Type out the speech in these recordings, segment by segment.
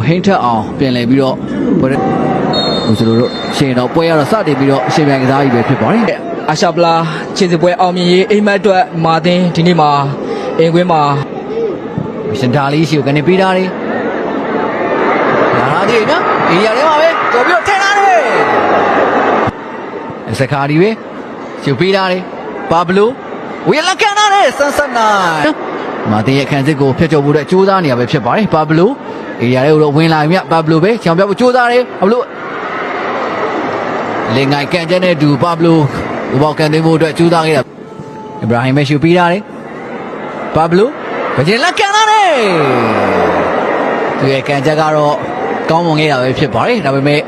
ဟင်းထက်အောင်ပြင်လည်ပြီးတော့ပွဲဦးဆိုလို့ရှင်တော့ပွဲရတော့စတင်ပြီးတော့ရှင်ပြန်ကစားကြီးပဲဖြစ်ပါတယ်အာရှပလာခြေစစ်ပွဲအောင်မြင်ရေးအိမ်မက်အတွက်မာသင်းဒီနေ့မှာအင်ကွင်းမှာရှင်ဒါလေးရှိကိုကနေပေးတာလေလာလာကြည့်နော်ဒီရထဲမှာပဲတော်ပြီးတော့ထဲလာတယ်စကားဒီပဲရှုပ်ပေးတာလေပါဘလိုဝီလက်ကန်လာတယ်ဆန်းဆန်းနိုင်မာသင်းရဲ့ခံစစ်ကိုဖျက်ချော်ဖို့အတွက်ကြိုးစားနေရပဲဖြစ်ပါတယ်ပါဘလိုအေရီယာလေးကိုဝင်လာပြီပါဘလိုပဲချောင်ပြောက်ဖို့ကြိုးစားတယ်ပါဘလိုလင်ငိုင်ကန်ကျဲနဲ့တူပါဘလိုဥပေါကန်သိမ်းဖို့အတွက်ကြိုးစားခဲ့တာအဗရာဟင်ပဲရှုပ်ပေးတာလေပါဘလိုဗဂျင်လက်ကန်လာတယ်သူရဲ့ကန်ချက်ကတော့ကောင်းမွန်ခဲ့တာပဲဖြစ်ပါတယ်ဒါပေမဲ့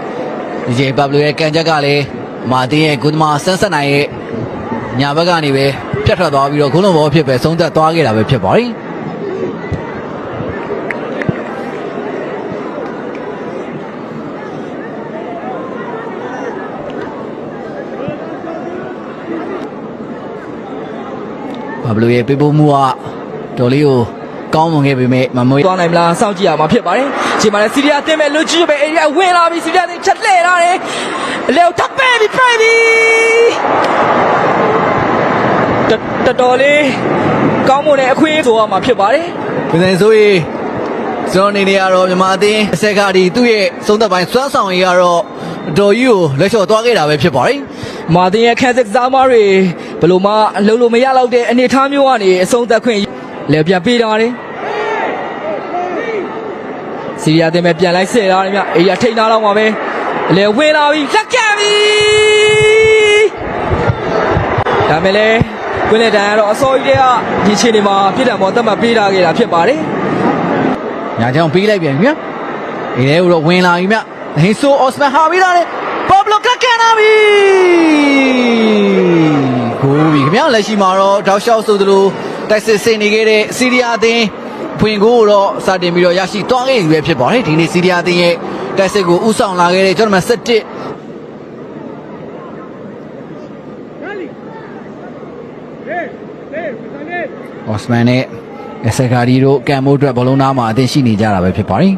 ဒီဂျေပါဘလိုရဲ့ကန်ချက်ကလည်းမာသင်းရဲ့ဂုဏ်မာဆန်းဆက်နိုင်ရဲ့ညာဘက်ကနေပဲပြတ်ထွက်သွားပြီးတော့ဂုဏ်လုံးဘောဖြစ်ပဲဆုံးသက်သွားခဲ့တာပဲဖြစ်ပါတယ်ဘာဘလို့ရဲ့ပေးဖို့မှုကတော်လေးကိုကောင်းမွန်ခဲ့ပေမဲ့မမွေးသွားနိုင်မလားစောင့်ကြည့်ရမှာဖြစ်ပါတယ်ဒီမှာလည်းစီးရီးယားတင်မဲ့လူကြီးပဲအေရီးယားဝင်လာပြီစီးရီးယားတင်ချက်လှည့်လာတယ်အလေထပ်ပဲပြီပြိုင်ပြီတော်လေးကောင်းမွန်တဲ့အခွင့်ဆိုရမှာဖြစ်ပါတယ်ပြင်စင်ဆိုရင်ကျွန်တော်အနေနဲ့ကတော့မြန်မာအသင်းအဆက်ကဒီသူ့ရဲ့သုံးသက်ပိုင်းစွမ်းဆောင်ရည်ကတော့တော်ကြီးကိုလက်လျှော့သွားခဲ့တာပဲဖြစ်ပါတယ်မာသင်းရဲ့ခန်းစစ်ကစားမတွေဘယ်လိုမှအလုံးလို့မရတော့တဲ့အနေအထားမျိုးကနေအဆုံးသက်ခွင့်လဲပြန်ပေးတာတယ်စီးရီးယားတင်မဲ့ပြန်လိုက်ဆဲတာတယ်မြအေးရထိန်သားတော့မှာပဲလဲဝင်လာပြီလက်ခံပြီဒါမဲ့လဲကွင်းလက်တန်ကတော့အစောကြီးတွေကဒီချိန်တွေမှာပြစ်ဒဏ်ပေါ်သတ်မှတ်ပေးထားခဲ့တာဖြစ်ပါတယ်ညာချောင်းပေးလိုက်ပြန်ပြီအေးလဲတော့ဝင်လာပြီမြဟင်းဆိုအော့စမန်ဟာပြီးသားလေပါဘလိုကကန်လာပြီကိုပြီခင်ဗျာလက်ရှိမှာတော့တောက်လျှောက်ဆိုသလိုတိုက်စစ်ဆင်နေခဲ့တဲ့စီးရီးယားအသင်းဖွင့်ကိုတော့စတင်ပြီးတော့ရရှိသွားခဲ့ပြီပဲဖြစ်ပါတယ်ဒီနေ့စီးရီးယားအသင်းရဲ့တိုက်စစ်ကိုဥဆောင်လာခဲ့တဲ့ကျွန်တော်们17အော့စမန်နဲ့အစကာဒီတို့ကံမိုးအတွက်ဘလုံးသားမှာအသင်းရှိနေကြတာပဲဖြစ်ပါတယ်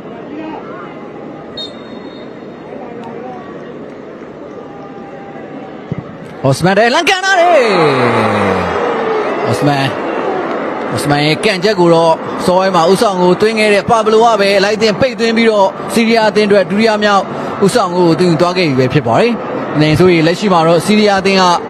အော့စမန်တဲ့လန်ကန်လာတယ်အော့စမန်ရဲ့ကန်ချက်ကိုတော့စောဝိုင်းမှာဥဆောင်ကိုတွင်းခဲ့တဲ့ပါဘလိုကပဲလိုက်တင်ပိတ်သွင်းပြီးတော့စီးရီးယားအသင်းအတွက်ဒုတိယမြောက်ဥဆောင်ကိုတွင်းသွားခဲ့ပြီပဲဖြစ်ပါတယ်။နေဆိုရင်လက်ရှိမှာတော့စီးရီးယားအသင်းက